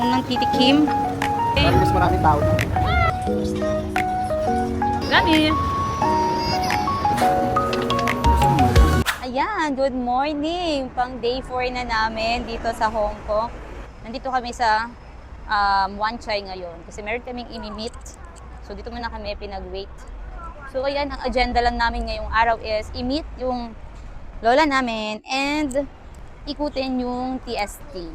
munang titikim. Parang mas maraming tao. Gani. Ayan, good morning! Pang day 4 na namin dito sa Hong Kong. Nandito kami sa Wan Chai ngayon kasi meron kaming imi-meet. So dito muna kami pinag-wait. So ayan, ang agenda lang namin ngayong araw is i-meet yung lola namin and ikutin yung TST.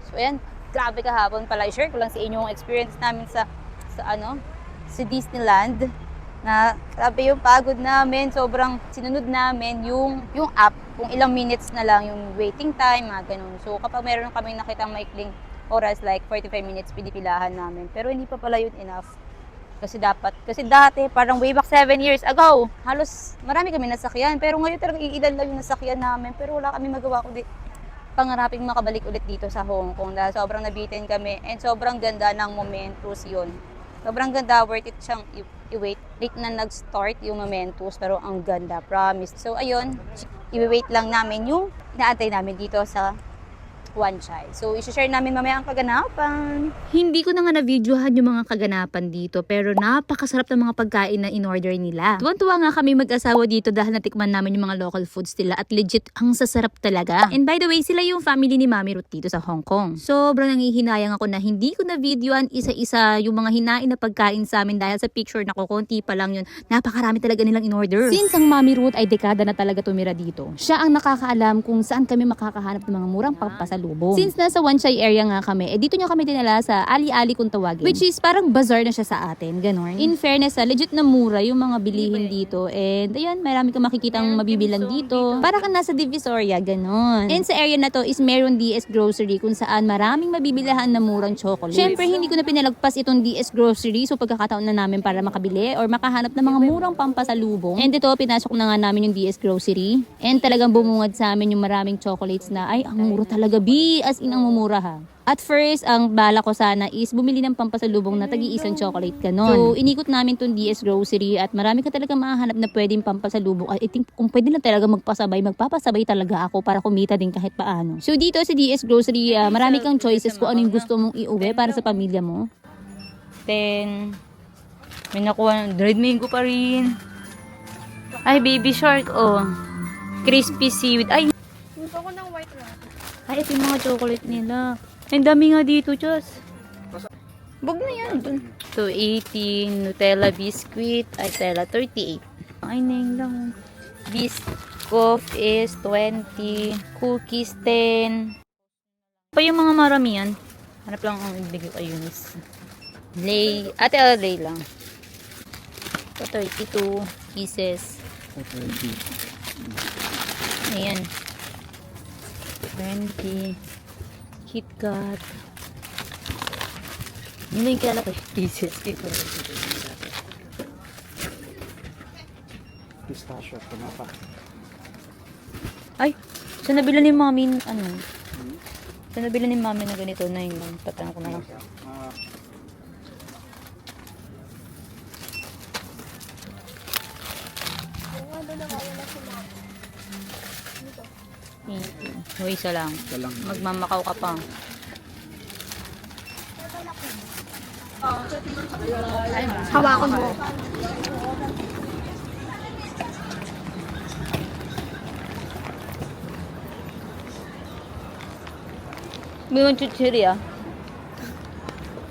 So ayan, grabe kahapon pala. I-share ko lang sa inyo yung experience namin sa Disneyland. Na grabe yung pagod namin, sobrang sinunod namin yung app, kung ilang minutes na lang yung waiting time, mga ganun. So kapag meron kami nakitang maikling oras like 45 minutes, pinipilahan namin. Pero hindi pa pala yun enough. Kasi dati, parang way back 7 years ago, halos marami kami nasakyan. Pero ngayon talaga iilan lang yung nasakyan namin. Pero wala kami magawa kundi pangaraping makabalik ulit dito sa Hong Kong. Dahil sobrang nabitin kami and sobrang ganda ng Momentos yun. Sobrang ganda, worth it siyang i-wait. Late na nag-start yung Momentos, pero ang ganda, promise. So ayun, i-wait lang namin yung inaantay namin dito sa Wan Chai. So, isi-share namin mamaya ang kaganapan. Hindi ko na nga na-videohan yung mga kaganapan dito, pero napakasarap ng mga pagkain na in-order nila. Tuwan-tuwa nga kami mag-asawa dito dahil natikman namin yung mga local foods nila at legit ang sasarap talaga. And by the way, sila yung family ni Mami Ruth dito sa Hong Kong. Sobrang nangihinayang ako na hindi ko na-videohan isa-isa yung mga hinain na pagkain sa amin dahil sa picture na kukunti pa lang yun. Napakarami talaga nilang in-order. Since ang Mami Ruth ay dekada na talaga tumira dito, siya ang nakakaalam kung saan kami makakahanap ng mga murang pampasalubong. Since nasa Wan Chai area nga kami, dito nyo kami dinala sa Ali-Ali kung tawagin. Which is parang bazaar na siya sa atin, ganon. In fairness, legit na mura yung mga bilihin dito. And ayun, marami kang makikitang mabibilan dito. Para kang nasa Divisoria, ganon. And sa area na to is meron DS Grocery kung saan maraming mabibilahan na murang chocolate. Syempre, hindi ko na pinalagpas itong DS Grocery. So pagkakataon na namin para makabili or makahanap ng mga murang pampasalubong. And ito, pinasok na nga namin yung DS Grocery. And talagang bumungad sa amin yung maraming chocolates na ay, ang mura talaga, as in ang mumura ha. At first, ang bala ko sana is bumili ng pampasalubong na tagi-isang chocolate ganon. So, inikot namin tong DS Grocery at marami ka talaga mahanap na pwedeng pampasalubong. I think kung pwede lang talaga magpapasabay talaga ako para kumita din kahit paano. So, dito sa DS Grocery, marami kang choices kung ano yung gusto mong iuwi para sa pamilya mo. Then, may nakuha ng dried mango pa rin. Ay, baby shark, oh. Crispy seaweed. Ay, Gusto ko ng white one. ay, ito yung mga chocolate nila. Ang dami nga dito, Diyos. Bug na yan. 218, Nutella biscuit, ay, Nutella 38. Ay, nang lang. Biscoff is 20, cookies 10. Pa yung mga maramihan. Hanap lang ang ibigay ko Eunice. Lay, ate, lay lang. So, 32 pieces. Ayan. 20 KitKat. Hindi yung kala ko pieces. Pistachio, tumapa. Ay, saan nabila ni mami ano? Saan nabila ni mami na ganito na yung patanong ko na lang. Hoy, isa lang. Magmamakaw ka pa. Hawakan mo. May one chuchiri ah.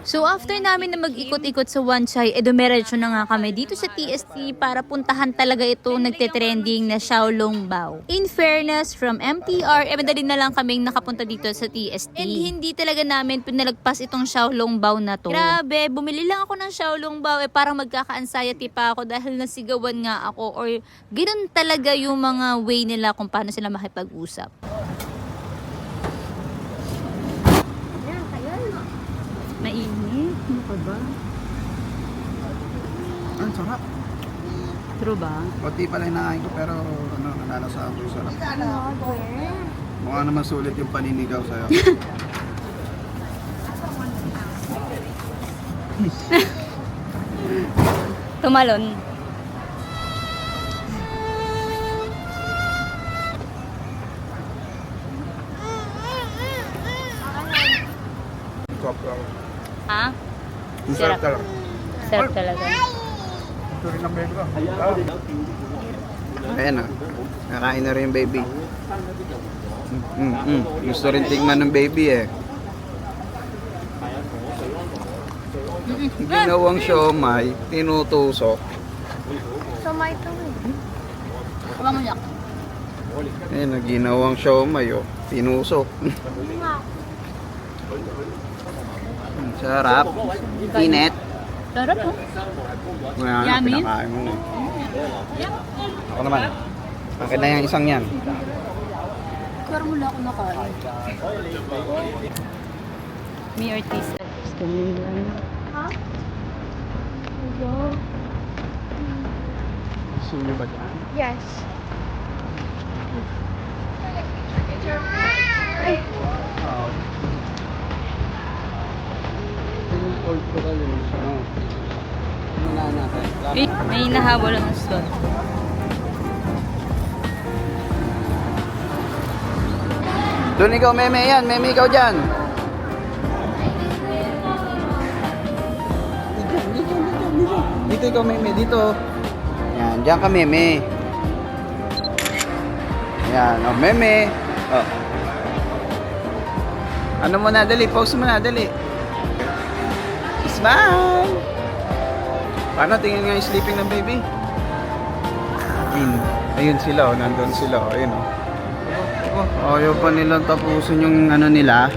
So after namin na mag-ikot-ikot sa Wan Chai, dumiretso na nga kami dito sa TST para puntahan talaga itong nagte-trending na Xiaolong Bao. In fairness, from MTR, madali na lang kaming nakapunta dito sa TST. And hindi talaga namin pinalagpas itong Xiaolong Bao na to. Grabe, bumili lang ako ng Xiaolong Bao parang magkaka-anxiety pa ako dahil nasigawan nga ako or ganun talaga yung mga way nila kung paano sila makipag-usap. Mainit? Ano ka ba? Ang sarap. True ba? Kunti pala yung nakain ko pero nanasa ako yung sarap. Mukha naman sulit yung paninigaw sa'yo. Tumalon. Ha? Ang sarap talaga. Sarap talaga. Ito rin ang baby ko. Ayan ah. Nakain na rin yung baby. Gusto rin tingnan ng baby eh. Ginawang siomay, tinutusok. So, may ito eh. Abang mo niya. Ayan, ginawang siomay oh. Tinusok. Sarap. Init. Sarap oh. Wala na, Yummy. pinakain mo. Ako naman. Akin na yung isang yan. Pero wala akong nakain. May artista. Gusto mo yun. Ha? Gusto niyo ba dyan? Yes. Yung old ko ka yun. Muna natin. Eh, may nahabol ang stall. Doon ikaw, meme yan. Meme ikaw dyan. Dito ikaw, meme. Dito. Yan, dyan ka, meme. Yan, oh, meme. Oh. Ano mo na, dali. Pause mo na, dali. Smile! Paano? Tingin nga yung sleeping ng baby. Ayun sila, oh. Nandun sila, oh. Ayun, oh. Ayaw pa nilang tapusin yung ano nila.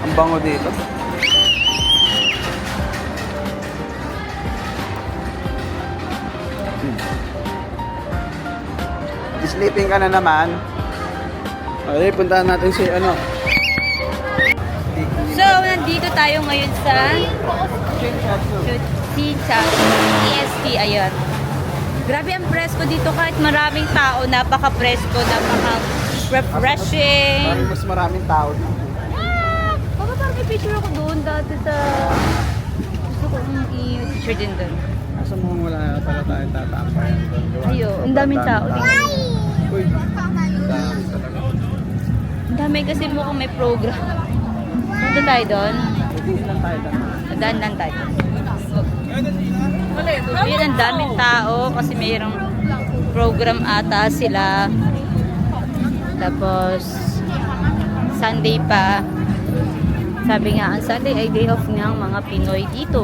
Ang bango dito. Sleeping ka na naman. Okay, puntahan natin si ano. So, nandito tayo ngayon sa Chuchicha EST. Ayun. Grabe ang presko dito kahit maraming tao. Napaka-presko, napaka-refreshing. Mas maraming tao dito. Baka parang may picture ako doon dati sa... Gusto ko i-picture din doon. Asa mo wala pala tayong tatampayan doon. Ayun, ang daming tao. Uy, ang dami talaga. Ang dami kasi mukhang may program. Punta tayo doon. Hindi lang tayo doon. Daan lang tayo. Ayun, ang daming tao kasi mayroong program ata sila. Tapos, Sunday pa. Sabi nga, ang Sunday ay day off ng mga Pinoy dito.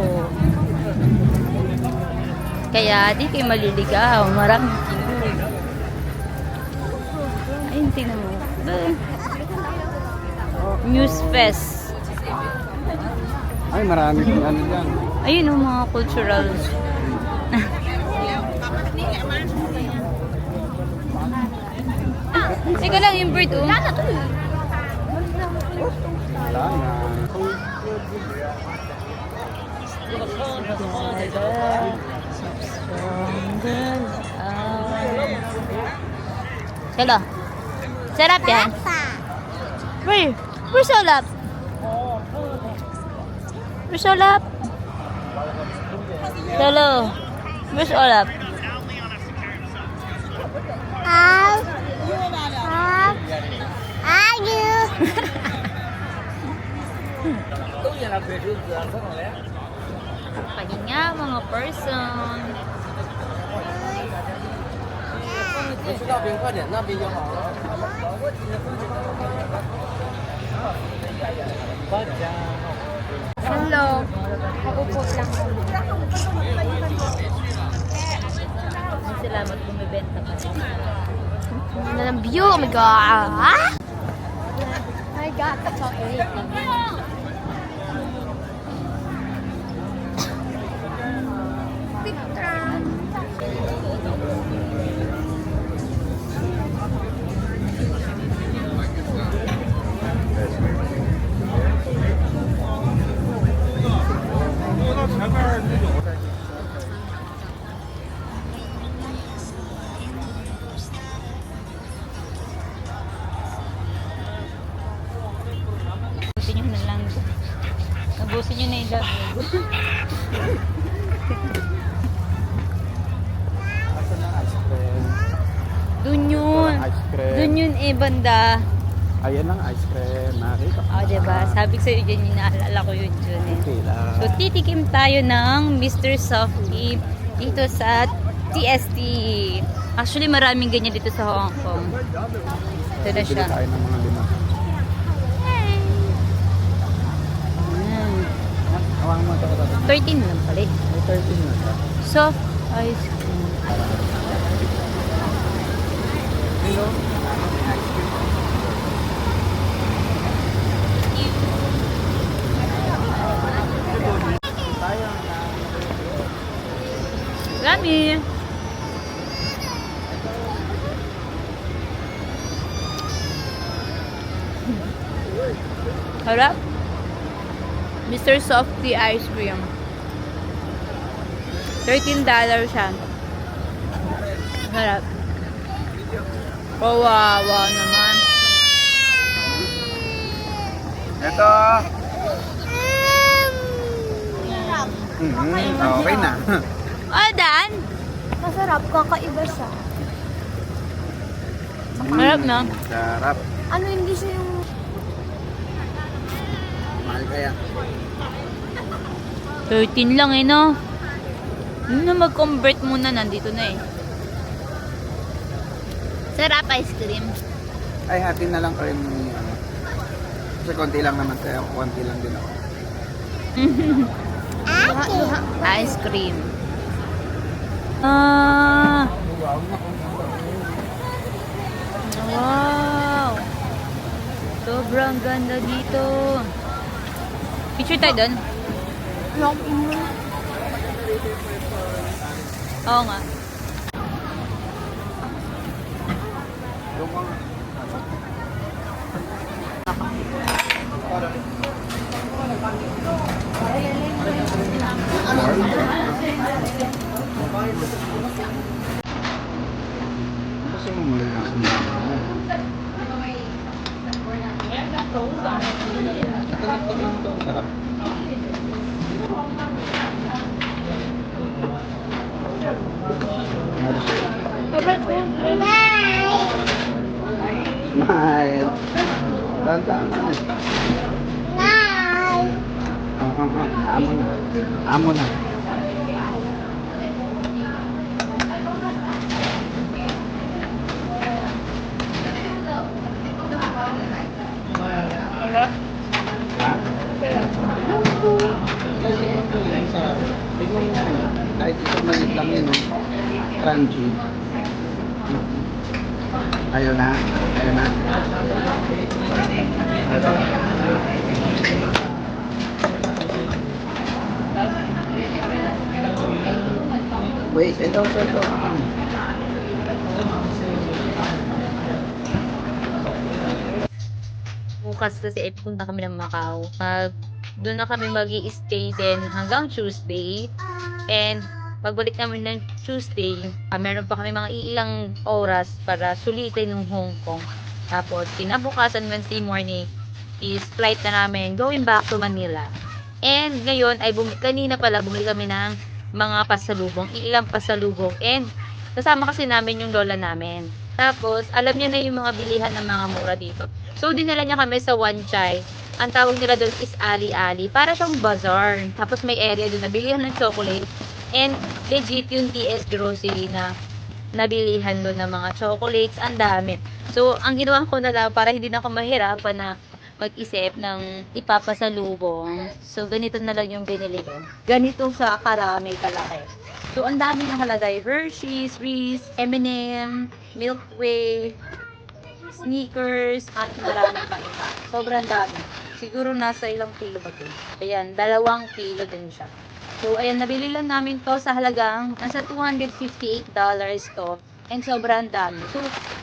Kaya, di kayo maliligaw. Maraming Pinoy. Ayun, tingnan mo. News Fest. Ay, marami kong ano dyan. Ayun ang mga cultural. Teka lang, yung bird, oh. Wala na. Hello. Sarap yan. Where's Olap? Where's Olap? Hello. Where's Olap? Pahinga mga person. Hello. Mag-upot lang. Salamat bumibenta ka. Ganda ng view. Oh my God. I got the chocolate. Nabusin nyo na lang. Nabusin nyo na yung love. eh, banda. Ayan ang ice cream. Nakita ko. O, diba? Sabi ko sa'yo dyan, yung naalala ko yun dyan eh. Okay lang. So, titikim tayo ng Mr. Softee dito sa TST. Actually, maraming ganyan dito sa Hong Kong. Ito na Bili siya. tayo ng mga lima. Ayan. Awang mo ito. 13 lang pala eh. 13 na siya. Soft ice cream. Hello? Lami! Harap. Mr. Softee ice cream. $13 siya. Harap. Kawawa naman. Ito. Okay na. Oh, Dan! Masarap, kakaiba siya. Harap na. Sarap. Ano, hindi siya yung... Mahal kaya. 13 lang eh, no? Yun na mag-convert muna, nandito na eh. Sarap ice cream. Ay, hati na lang rin yung ano. Kasi konti lang naman kaya konti lang din ako. Ice cream. Ah! Wow! Sobrang ganda dito. Picture tayo doon? Oo nga. Yung mga... Gusto mo malakas na. Sarap. Smile. Tantan. Amo na. Amo na. Ha? Tignan mo yan. Kahit isang maliit lang yun, no? Crunchy. Ayaw na. Ayaw na. Wait, ito. Bukas kasi punta kami ng Macau. Doon na kami mag-i-stay din hanggang Tuesday. And pagbalik namin ng Tuesday, meron pa kami mga ilang oras para sulitin ng Hong Kong. Tapos, kinabukasan Wednesday morning is flight na namin going back to Manila. And ngayon ay kanina pala bumili kami ng mga pasalubong, ilang pasalubong. And kasama kasi namin yung lola namin. Tapos, alam niya na yung mga bilihan ng mga mura dito. So, dinala niya kami sa Wan Chai. Ang tawag nila doon is Ali-Ali. Para siyang bazaar. Tapos, may area doon na bilihan ng chocolate. And, legit yung TS Grocery na nabilihan doon ng mga chocolates. Ang dami. So, ang ginawa ko na lang para hindi na ako mahirapan na mag-isip ng ipapasalubong. So, ganito na lang yung binili ko. Ganito sa karami kalaki. So, ang dami nakalagay. Hershey's, Reese, M&M, Milky Way, Snickers, at marami pa iba. Sobrang dami. Siguro nasa ilang kilo ba ito? Ayan, 2 kilo din siya. So, ayan, nabili lang namin to sa halagang nasa $258 to. And sobrang dami. So,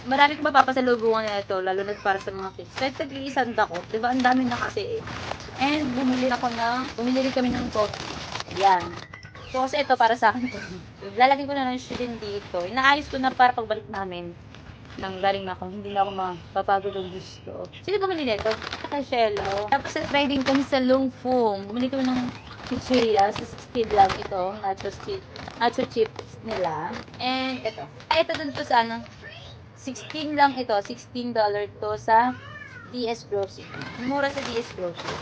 marami kong mapapasalubungan na ito, lalo na para sa mga kids. Kahit tag-iisang dako, diba? Ang dami na kasi eh. And bumili kami ng coffee. Yan. So, kasi ito para sa akin. Lalagay ko na ng shoe din dito. Inaayos ko na para pagbalik namin nang galing na ako. Hindi na ako mapapagod ng gusto. Sino bumili nito? Kashelo. Tapos, riding kami sa Lungfu. Bumili kami ng pizzeria. Sa speed lang ito. Nacho chips nila. And ito. Ay, ito dun to sa 16 lang ito. $16 to sa DS Grocery. Mura sa DS Grocery.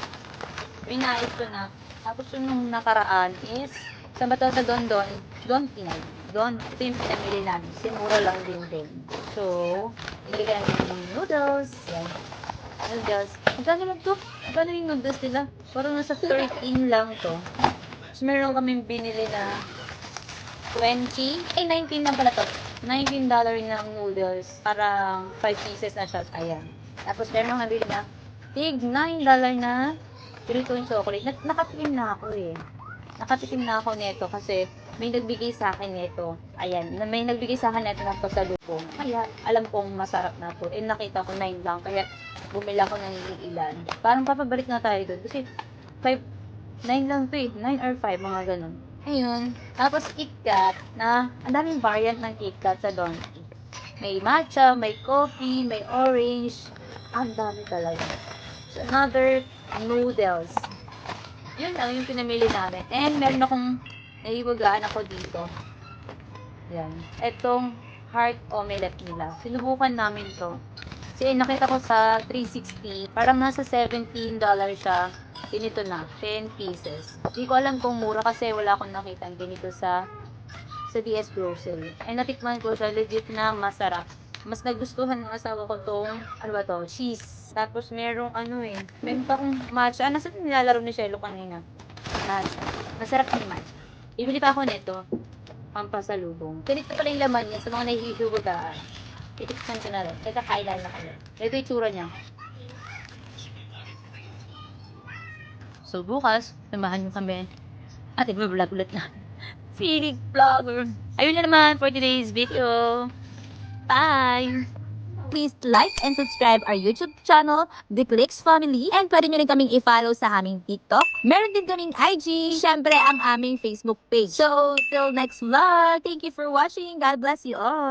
Pinait ko na. Tapos yung nung nakaraan is, sa ba to sa Don Don? Don Pinay. Don, ito yung pinamili namin. Simura lang din. So, bili ka ng noodles. Yan. Noodles. Magkano lang to? Magkano yung noodles nila? Parang nasa 13 lang to. Tapos meron kaming binili na 19 lang pala to. $19 ng noodles. Parang 5 pieces na siya. Ayan. Tapos meron kami nabili na tig $9 na Doritos chocolate. Nakatikim na ako eh. Nakatikim na ako nito kasi may nagbigay sa akin nito. Ayan. May nagbigay sa akin nito ng pasalubong. Kaya alam kong masarap na to. Eh nakita ko 9 lang. Kaya bumili ako ng ilan. Parang papabalik na tayo doon. Kasi 9 lang to eh. 9 or 5, mga ganun. Ayun. Tapos KitKat na ang daming variant ng KitKat sa Donki. May matcha, may coffee, may orange. Ang dami talaga. So, another noodles. Yun lang yung pinamili namin. And meron akong naiwagaan ako dito. Yan. Etong heart omelette nila. Sinubukan namin to. Kasi nakita ko sa 360, parang nasa $17 siya. Ganito na, 10 pieces. Hindi ko alam kung mura kasi wala akong nakita ganito sa DS Grocery. And natikman ko siya, legit na masarap. Mas nagustuhan ng asawa ko tong, ano ba to, cheese. Tapos merong may pang matcha. Nasa nilalaro ni Shelo kanina? Matcha. Masarap yung matcha. Ibili pa ako nito. Pampasalubong. Ganito pala yung laman niya sa mga nahihihugaan. Titikman ko na rin. Teka, kailan na kayo. Ito yung tsura niya. So, bukas, samahan nyo kami. At i-vlog ulit na. Feeling vlogger. Ayun na naman for today's video. Bye! Please like and subscribe our YouTube channel, The Clicks Family. And pwede nyo rin kaming i-follow sa aming TikTok. Meron din kaming IG. Syempre, ang aming Facebook page. So, till next vlog. Thank you for watching. God bless you all.